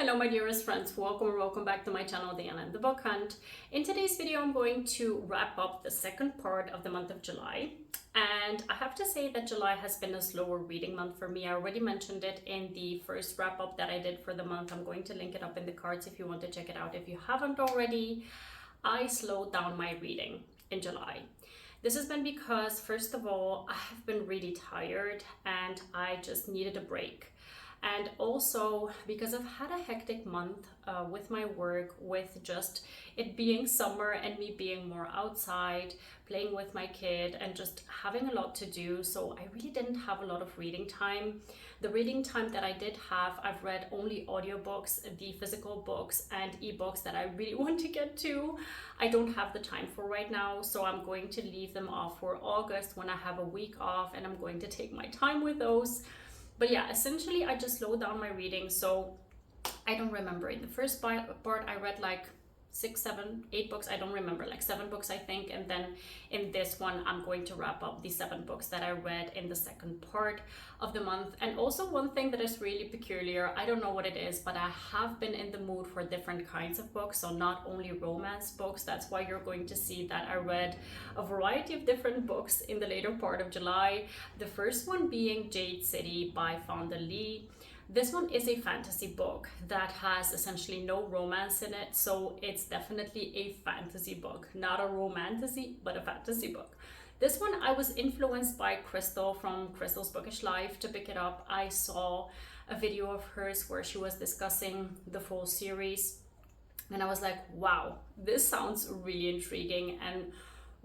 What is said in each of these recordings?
Hello my dearest friends, welcome back to my channel, Diana and the Book Hunt. In today's video I'm going to wrap up the second part of the month of July, and I have to say that July has been a slower reading month for me. I already mentioned it in the first wrap up that I did for the month. I'm going to link it up in the cards if you want to check it out if you haven't already. I slowed down my reading in July. This has been because, first of all, I have been really tired and I just needed a break. And also because I've had a hectic month with my work, with just it being summer and me being more outside, playing with my kid and just having a lot to do. So I really didn't have a lot of reading time. The reading time that I did have, I've read only audiobooks, the physical books and ebooks that I really want to get to. I don't have the time for right now, so I'm going to leave them off for August when I have a week off, and I'm going to take my time with those. But yeah, essentially I just slowed down my reading. So I don't remember. In the first part I read like 6, 7, 8 books. I don't remember, like 7 books I think. And then in this one I'm going to wrap up the 7 books that I read in the second part of the month. And also one thing that is really peculiar, I don't know what it is, but I have been in the mood for different kinds of books. So not only romance books. That's why you're going to see that I read a variety of different books in the later part of July. The first one being Jade City by Fonda. This one is a fantasy book that has essentially no romance in it, so it's definitely a fantasy book, not a romantasy, but a fantasy book. This one I was influenced by Crystal from Crystal's Bookish Life to pick it up. I saw a video of hers where she was discussing the full series, and I was like, wow, this sounds really intriguing and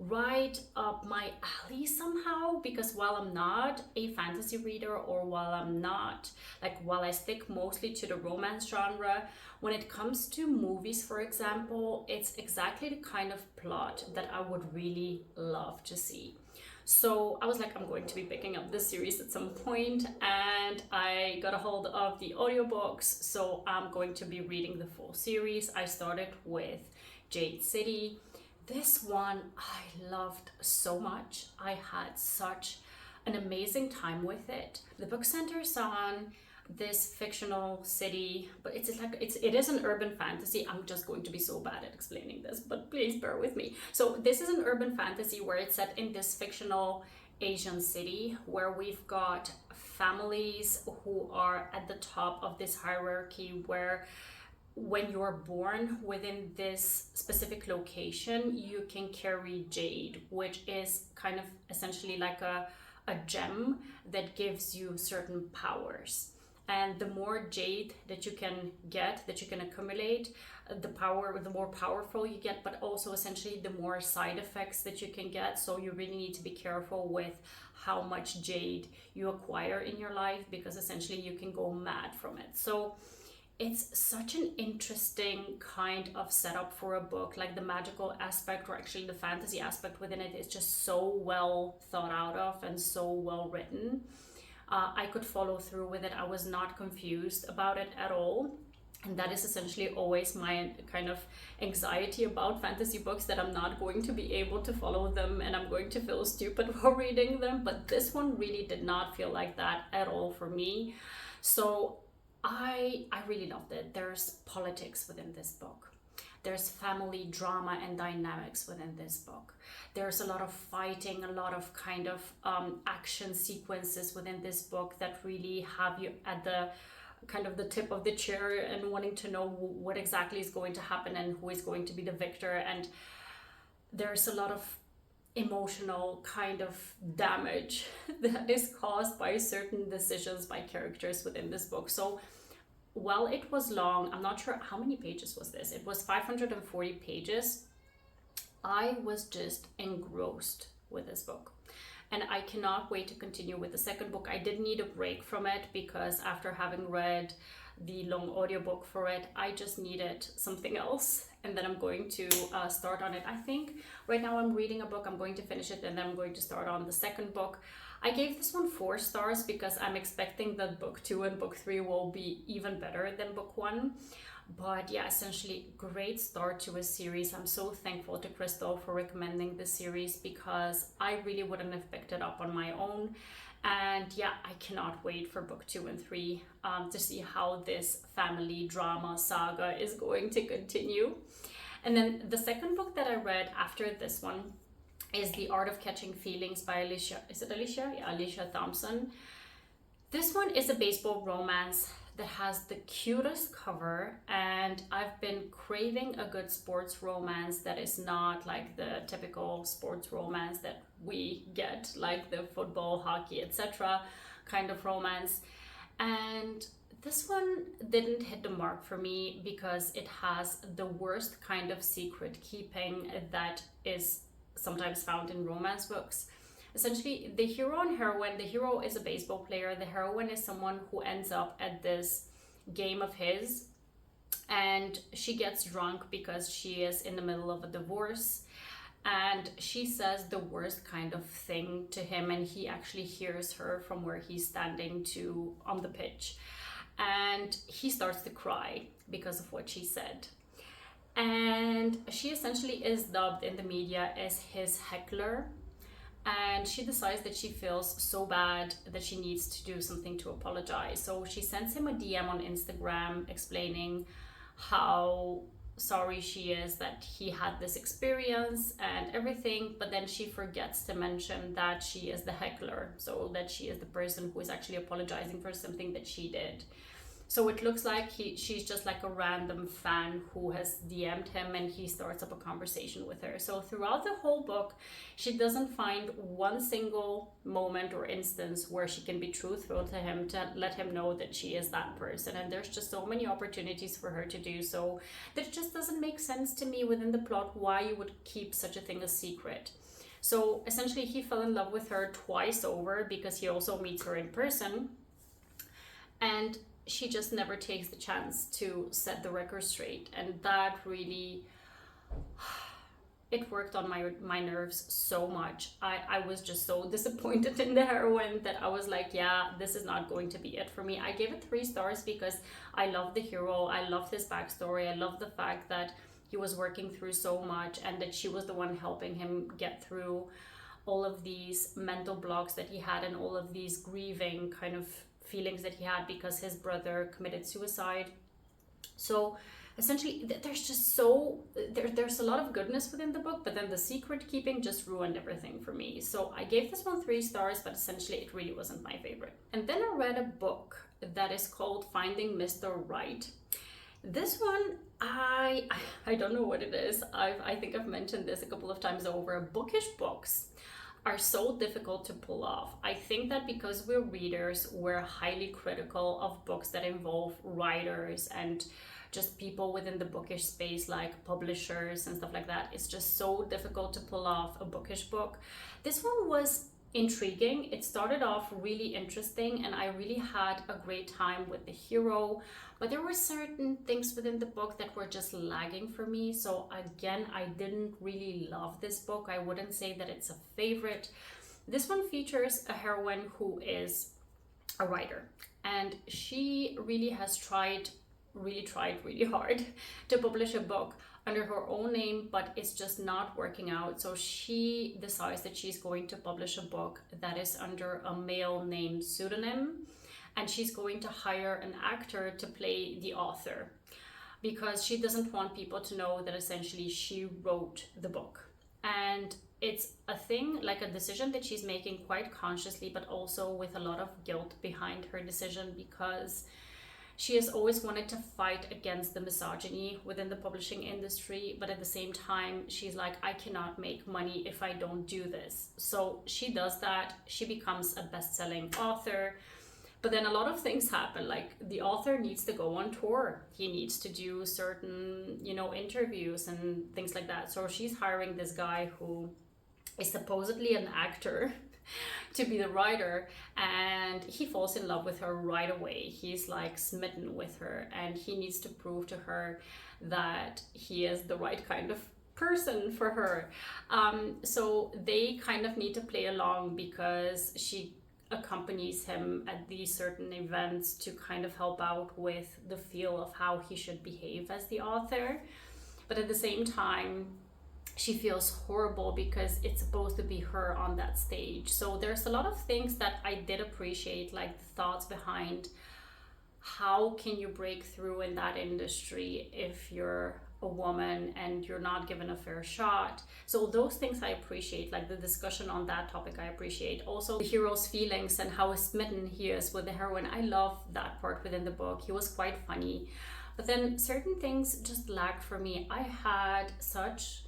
right up my alley somehow, because while I'm not a fantasy reader, or while I stick mostly to the romance genre, when it comes to movies, for example, it's exactly the kind of plot that I would really love to see. So I was like, I'm going to be picking up this series at some point, and I got a hold of the audiobooks, so I'm going to be reading the full series. I started with Jade City. This one I loved so much. I had such an amazing time with it. The book centers on this fictional city, but it is an urban fantasy. I'm just going to be so bad at explaining this, but please bear with me. So this is an urban fantasy where it's set in this fictional Asian city where we've got families who are at the top of this hierarchy, where when you're born within this specific location, you can carry Jade, which is kind of essentially like a gem that gives you certain powers. And the more Jade that you can get, that you can accumulate, the more powerful you get, but also essentially the more side effects that you can get. So you really need to be careful with how much Jade you acquire in your life, because essentially you can go mad from it. So it's such an interesting kind of setup for a book. Like the magical aspect, or actually the fantasy aspect within it, is just so well thought out of and so well written. I could follow through with it. I was not confused about it at all. And that is essentially always my kind of anxiety about fantasy books, that I'm not going to be able to follow them and I'm going to feel stupid while reading them. But this one really did not feel like that at all for me. So I really loved it. There's politics within this book. There's family drama and dynamics within this book. There's a lot of fighting, a lot of kind of action sequences within this book that really have you at the kind of the tip of the chair and wanting to know what exactly is going to happen and who is going to be the victor. And there's a lot of emotional kind of damage that is caused by certain decisions by characters within this book. So while it was long, I'm not sure how many pages was this. It was 540 pages. I was just engrossed with this book, and I cannot wait to continue with the second book. I did need a break from it because after having read the long audiobook for it, I just needed something else, and then I'm going to start on it. I think right now I'm reading a book, I'm going to finish it, and then I'm going to start on the second book. I gave this one 4 stars because I'm expecting that book 2 and book 3 will be even better than book 1. But yeah, essentially great start to a series. I'm so thankful to Crystal for recommending this series, because I really wouldn't have picked it up on my own. And yeah, I cannot wait for book 2 and 3 to see how this family drama saga is going to continue. And then the second book that I read after this one is The Art of Catching Feelings by Alicia. Is it Alicia? Yeah, Alicia Thompson. This one is a baseball romance that has the cutest cover, and I've been craving a good sports romance that is not like the typical sports romance that we get, like the football, hockey, etc. kind of romance. And this one didn't hit the mark for me because it has the worst kind of secret keeping that is sometimes found in romance books. Essentially, the hero and heroine, the hero is a baseball player, the heroine is someone who ends up at this game of his, and she gets drunk because she is in the middle of a divorce, and she says the worst kind of thing to him, and he actually hears her from where he's standing to on the pitch, and he starts to cry because of what she said. And she essentially is dubbed in the media as his heckler, and she decides that she feels so bad that she needs to do something to apologize. So she sends him a DM on Instagram explaining how sorry she is that he had this experience and everything, but then she forgets to mention that she is the heckler, so that she is the person who is actually apologizing for something that she did. So it looks like she's just like a random fan who has DM'd him, and he starts up a conversation with her. So throughout the whole book, she doesn't find one single moment or instance where she can be truthful to him to let him know that she is that person. And there's just so many opportunities for her to do so that it just doesn't make sense to me within the plot why you would keep such a thing a secret. So essentially, he fell in love with her twice over because he also meets her in person. And she just never takes the chance to set the record straight, and that really it worked on my nerves so much. I was just so disappointed in the heroine that I was like, yeah, this is not going to be it for me. I gave it 3 stars because I love the hero, I loved his backstory, I love the fact that he was working through so much and that she was the one helping him get through all of these mental blocks that he had and all of these grieving kind of feelings that he had because his brother committed suicide. So essentially there's just there's a lot of goodness within the book, but then the secret keeping just ruined everything for me. So I gave this one 3 stars, but essentially it really wasn't my favorite. And then I read a book that is called Finding Mr. Right. This one, I don't know what it is. I think I've mentioned this a couple of times over. Bookish books are so difficult to pull off. I think that because we're readers, we're highly critical of books that involve writers and just people within the bookish space, like publishers and stuff like that. It's just so difficult to pull off a bookish book. This one was intriguing. It started off really interesting, and I really had a great time with the hero, but there were certain things within the book that were just lagging for me. So again, I didn't really love this book. I wouldn't say that it's a favorite. This one features a heroine who is a writer, and she really has tried really hard to publish a book under her own name, but it's just not working out. So she decides that she's going to publish a book that is under a male name pseudonym, and she's going to hire an actor to play the author because she doesn't want people to know that essentially she wrote the book. And it's a thing, like a decision that she's making quite consciously, but also with a lot of guilt behind her decision, because she has always wanted to fight against the misogyny within the publishing industry, but at the same time, she's like, I cannot make money if I don't do this. So she does that. She becomes a best-selling author. But then a lot of things happen, like the author needs to go on tour. He needs to do certain, interviews and things like that. So she's hiring this guy who is supposedly an actor to be the writer, and he falls in love with her right away. He's like smitten with her, and he needs to prove to her that he is the right kind of person for her. So they kind of need to play along because she accompanies him at these certain events to kind of help out with the feel of how he should behave as the author. But at the same time, she feels horrible because it's supposed to be her on that stage. So there's a lot of things that I did appreciate, like the thoughts behind how can you break through in that industry if you're a woman and you're not given a fair shot. So those things I appreciate, like the discussion on that topic I appreciate. Also the hero's feelings and how smitten he is with the heroine. I love that part within the book. He was quite funny. But then certain things just lagged for me. I had such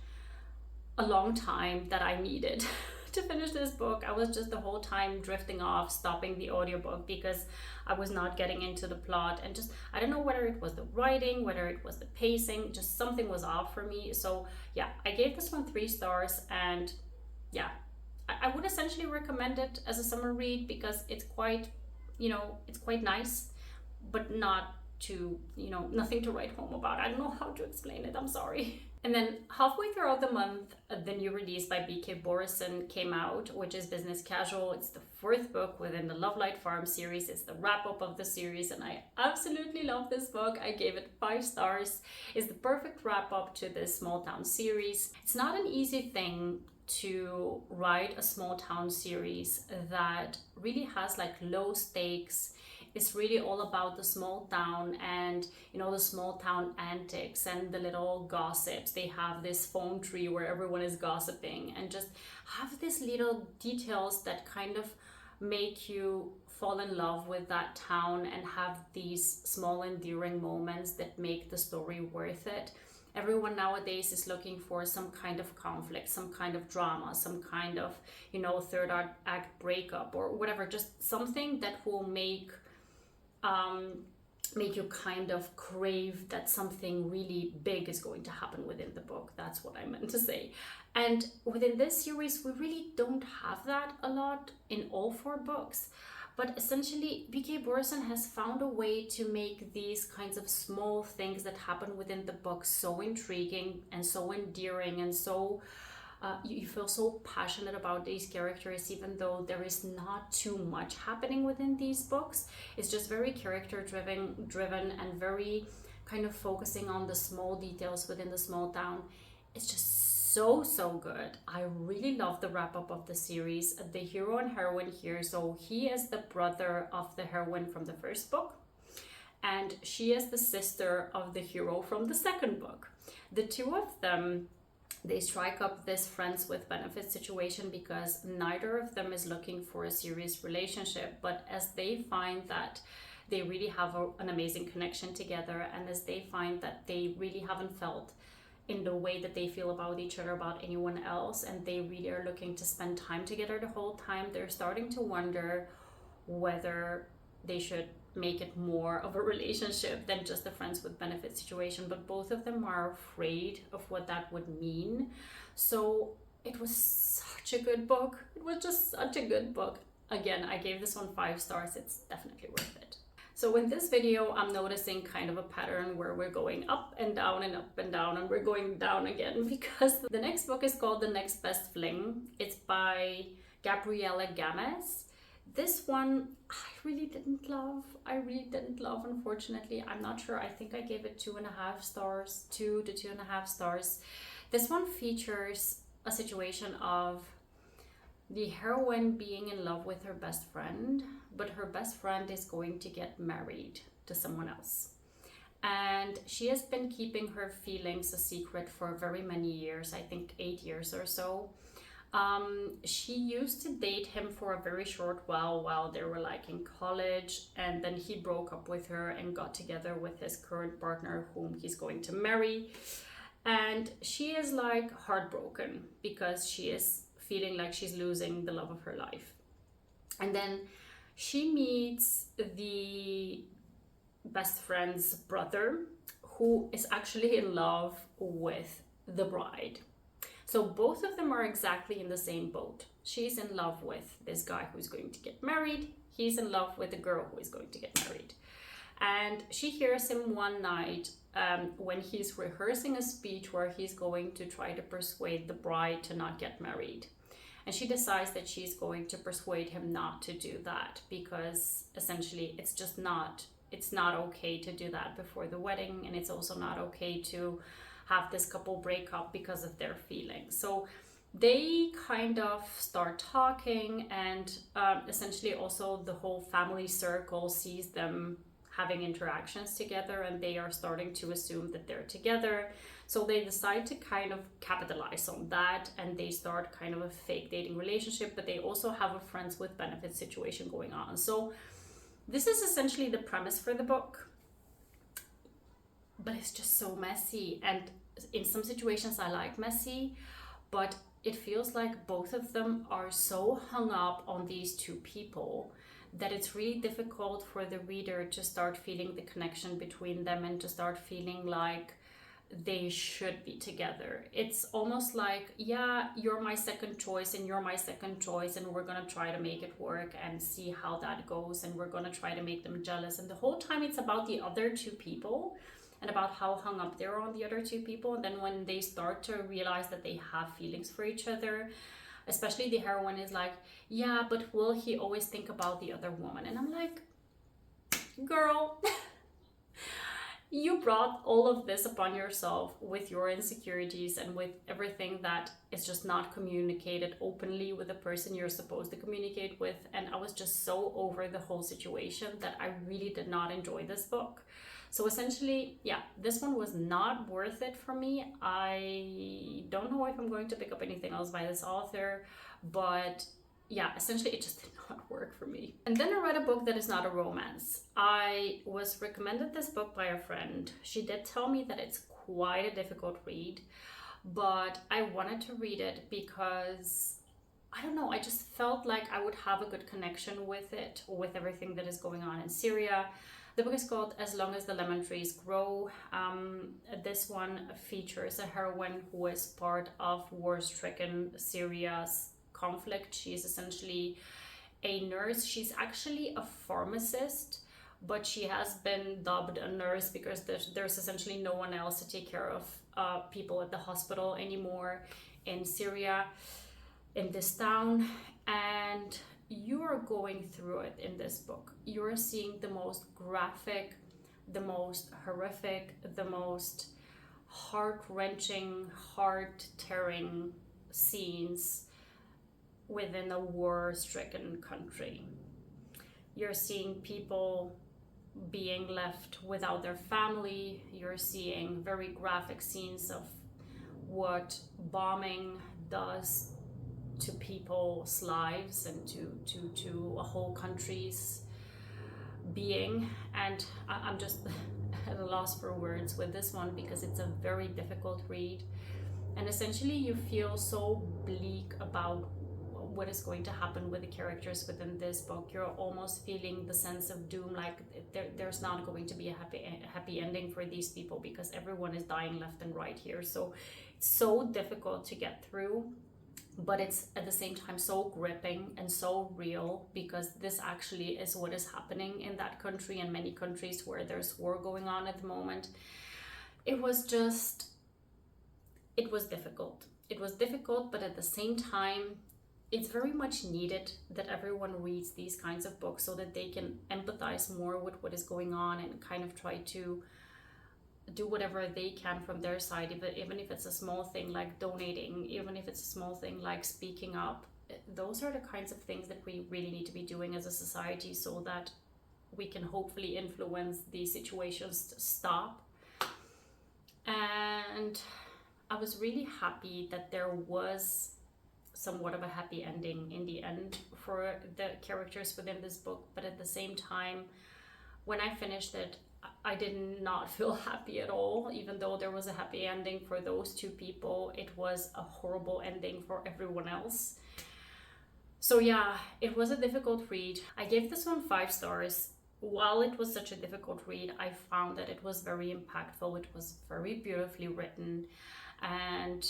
a long time that I needed to finish this book. I was just the whole time drifting off, stopping the audiobook because I was not getting into the plot, and just I don't know whether it was the writing, whether it was the pacing, just something was off for me. So yeah, I gave this one 3 stars, and yeah, I would essentially recommend it as a summer read because it's quite, it's quite nice, but not to, nothing to write home about. I don't know how to explain it, I'm sorry. And then halfway throughout the month, the new release by BK Borison came out, which is Business Casual. It's the 4th book within the Love Light Farm series. It's the wrap-up of the series, and I absolutely love this book. I gave it 5 stars. It's the perfect wrap-up to this small town series. It's not an easy thing to write a small town series that really has like low stakes. It's really all about the small town and, the small town antics and the little gossips. They have this phone tree where everyone is gossiping, and just have these little details that kind of make you fall in love with that town and have these small endearing moments that make the story worth it. Everyone nowadays is looking for some kind of conflict, some kind of drama, some kind of, third act breakup or whatever, just something that will make you kind of crave that something really big is going to happen within the book. That's what I meant to say. And within this series, we really don't have that a lot in all 4 books. But essentially, BK Borison has found a way to make these kinds of small things that happen within the book so intriguing and so endearing, and so you feel so passionate about these characters, even though there is not too much happening within these books. It's just very character driven and very kind of focusing on the small details within the small town. It's just so good. I really love the wrap up of the series. The hero and heroine here, so he is the brother of the heroine from the 1st book, and she is the sister of the hero from the 2nd book. The 2 of them, they strike up this friends with benefits situation because neither of them is looking for a serious relationship, but as they find that they really have an amazing connection together, and as they find that they really haven't felt in the way that they feel about each other, about anyone else, and they really are looking to spend time together the whole time, they're starting to wonder whether they should make it more of a relationship than just a friends with benefits situation. But both of them are afraid of what that would mean. So it was such a good book. It was just such a good book. Again, I gave this one 5 stars. It's definitely worth it. So in this video, I'm noticing kind of a pattern where we're going up and down and up and down, and we're going down again, because the next book is called The Next Best Fling. It's by Gabriella Gamez. This one I really didn't love, unfortunately. I'm not sure, I think I gave it 2.5 stars, 2 to 2.5 stars. This one features a situation of the heroine being in love with her best friend, but her best friend is going to get married to someone else. And she has been keeping her feelings a secret for very many years, I think 8 years or so. She used to date him for a very short while they were like in college, and then he broke up with her and got together with his current partner, whom he's going to marry. And she is like heartbroken because she is feeling like she's losing the love of her life. And then she meets the best friend's brother, who is actually in love with the bride. So both of them are exactly in the same boat. She's in love with this guy who's going to get married. He's in love with the girl who is going to get married. And she hears him one night when he's rehearsing a speech where he's going to try to persuade the bride to not get married. And she decides that she's going to persuade him not to do that, because essentially it's not okay to do that before the wedding, and it's also not okay to have this couple break up because of their feelings. So they kind of start talking, and essentially also the whole family circle sees them having interactions together, and they are starting to assume that they're together. So they decide to kind of capitalize on that, and they start kind of a fake dating relationship, but they also have a friends with benefits situation going on. So this is essentially the premise for the book, but it's just so messy. And in some situations I like messy, but it feels like both of them are so hung up on these two people that it's really difficult for the reader to start feeling the connection between them and to start feeling like they should be together. It's almost like, yeah, you're my second choice and you're my second choice, and we're gonna try to make it work and see how that goes, and we're gonna try to make them jealous. And the whole time it's about the other two people and about how hung up they're on the other two people. And then when they start to realize that they have feelings for each other, especially the heroine is like, yeah, but will he always think about the other woman? And I'm like, girl, you brought all of this upon yourself with your insecurities and with everything that is just not communicated openly with the person you're supposed to communicate with. And I was just so over the whole situation that I really did not enjoy this book. So essentially, yeah, this one was not worth it for me. I don't know if I'm going to pick up anything else by this author, but yeah, essentially it just did not work for me. And then I read a book that is not a romance. I was recommended this book by a friend. She did tell me that it's quite a difficult read, but I wanted to read it because, I don't know, I just felt like I would have a good connection with it, with everything that is going on in Syria. The book is called As Long as the Lemon Trees Grow. This one features a heroine who is part of war-stricken Syria's conflict. She is essentially a nurse. She's actually a pharmacist, but she has been dubbed a nurse because there's essentially no one else to take care of people at the hospital anymore in Syria, in this town. And you are going through it in this book. You're seeing the most graphic, the most horrific, the most heart-wrenching, heart-tearing scenes within a war-stricken country. You're seeing people being left without their family. You're seeing very graphic scenes of what bombing does to people's lives and to a whole country's being. And I'm just at a loss for words with this one because it's a very difficult read, and essentially you feel so bleak about what is going to happen with the characters within this book. You're almost feeling the sense of doom, like there's not going to be a happy ending for these people because everyone is dying left and right here. So it's so difficult to get through, but it's at the same time so gripping and so real because this actually is what is happening in that country and many countries where there's war going on at the moment. It was difficult. It was difficult, but at the same time, it's very much needed that everyone reads these kinds of books so that they can empathize more with what is going on and kind of try to do whatever they can from their side, even if it's a small thing like donating, even if it's a small thing like speaking up. Those are the kinds of things that we really need to be doing as a society so that we can hopefully influence these situations to stop. And I was really happy that there was somewhat of a happy ending in the end for the characters within this book, but at the same time, when I finished it, I did not feel happy at all. Even though there was a happy ending for those two people, it was a horrible ending for everyone else. So yeah, it was a difficult read. I gave this one 5 stars. While it was such a difficult read, I found that it was very impactful. It was very beautifully written, and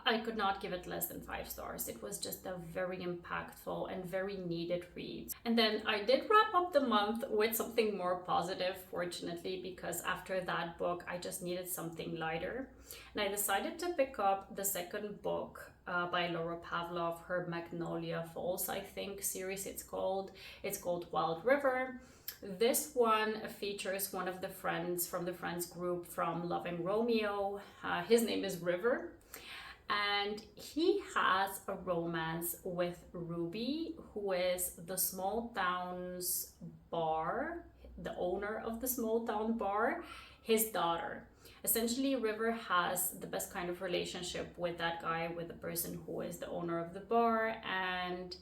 I could not give it less than 5 stars. It was just a very impactful and very needed read. And then I did wrap up the month with something more positive, fortunately, because after that book, I just needed something lighter. And I decided to pick up the second book by Laura Pavlov, her Magnolia Falls, I think, series it's called. It's called Wild River. This one features one of the friends from the friends group from Loving Romeo. His name is River, and he has a romance with Ruby, who is the small town's bar, the owner of the small town bar, his daughter. Essentially, River has the best kind of relationship with that guy, with the person who is the owner of the bar, and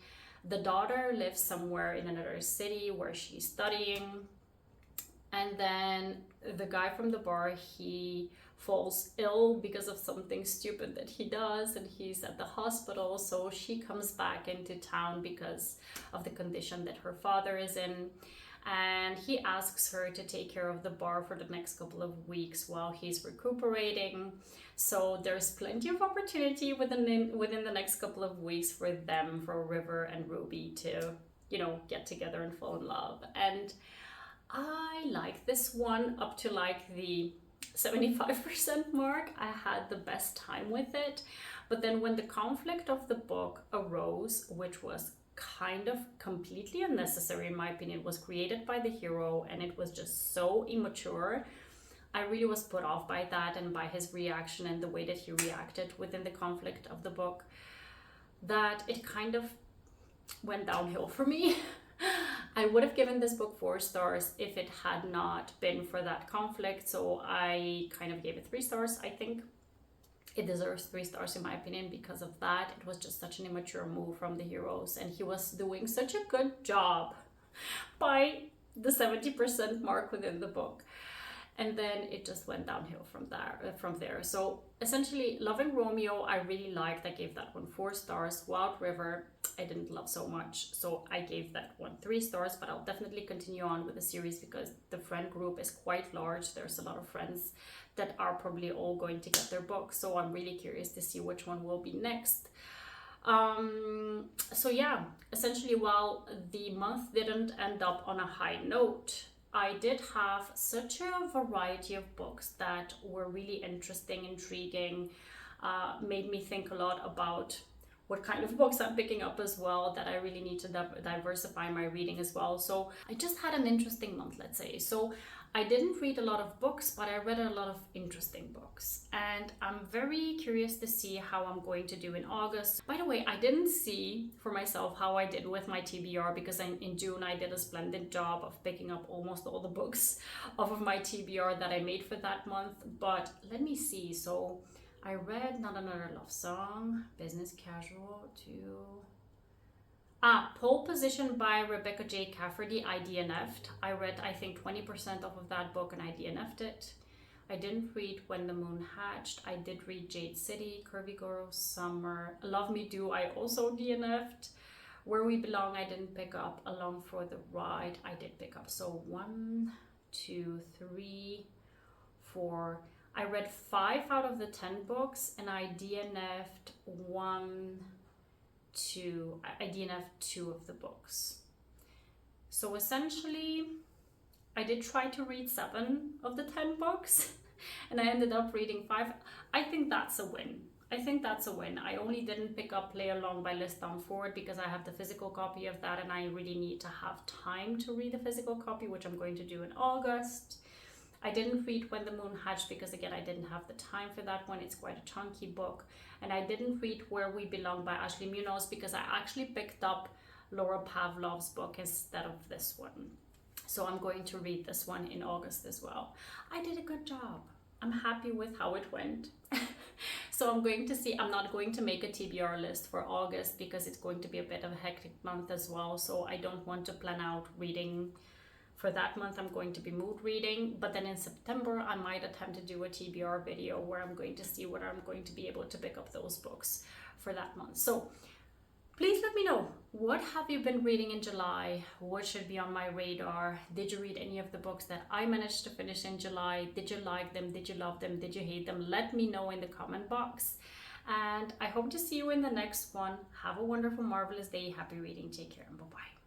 the daughter lives somewhere in another city where she's studying. And then the guy from the bar, he falls ill because of something stupid that he does, and he's at the hospital. So she comes back into town because of the condition that her father is in. And he asks her to take care of the bar for the next couple of weeks while he's recuperating. So there's plenty of opportunity within the next couple of weeks for them, for River and Ruby, to, you know, get together and fall in love. And I like this one up to like the 75% mark. I had the best time with it. But then when the conflict of the book arose, which was kind of completely unnecessary in my opinion, it was created by the hero and it was just so immature, I really was put off by that and by his reaction and the way that he reacted within the conflict of the book, that it kind of went downhill for me. I would have given this book 4 stars if it had not been for that conflict, so I kind of gave it 3 stars. I think it deserves 3 stars in my opinion because of that. It was just such an immature move from the heroes, and he was doing such a good job by the 70% mark within the book. And then it just went downhill from there. So essentially, Loving Romeo, I really liked. I gave that one 4 stars. Wild River, I didn't love so much, so I gave that one 3 stars. But I'll definitely continue on with the series because the friend group is quite large. There's a lot of friends that are probably all going to get their books, so I'm really curious to see which one will be next. So yeah, essentially, while the month didn't end up on a high note, I did have such a variety of books that were really interesting, intriguing, made me think a lot about what kind of books I'm picking up as well, that I really need to diversify my reading as well. So I just had an interesting month, let's say. So I didn't read a lot of books, but I read a lot of interesting books. And I'm very curious to see how I'm going to do in August. By the way, I didn't see for myself how I did with my TBR because in June I did a splendid job of picking up almost all the books off of my TBR that I made for that month. But let me see. So I read Not Another Love Song, Business Casual, Pole Position by Rebecca J. Cafferty, I DNF'd. I read, I think, 20% off of that book and I DNF'd it. I didn't read When the Moon Hatched. I did read Jade City, Curvy Girl Summer, Love Me Do. I also DNF'd. Where We Belong, I didn't pick up. Along for the Ride, I did pick up. So 1, 2, 3, 4. I read 5 out of the 10 books and I DNF'd 2 of the books. So essentially, I did try to read 7 of the 10 books and I ended up reading 5. I think that's a win. I only didn't pick up Play Along by Liz Downford because I have the physical copy of that and I really need to have time to read the physical copy, which I'm going to do in August. I didn't read When the Moon Hatched because, again, I didn't have the time for that one. It's quite a chunky book. And I didn't read Where We Belong by Ashley Munoz because I actually picked up Laura Pavlov's book instead of this one. So I'm going to read this one in August as well. I did a good job. I'm happy with how it went. So I'm going to see. I'm not going to make a TBR list for August because it's going to be a bit of a hectic month as well. So I don't want to plan out reading. For that month, I'm going to be mood reading, but then in September, I might attempt to do a TBR video where I'm going to see whether I'm going to be able to pick up those books for that month. So please let me know, what have you been reading in July? What should be on my radar? Did you read any of the books that I managed to finish in July? Did you like them? Did you love them? Did you hate them? Let me know in the comment box. And I hope to see you in the next one. Have a wonderful, marvelous day. Happy reading. Take care and bye-bye.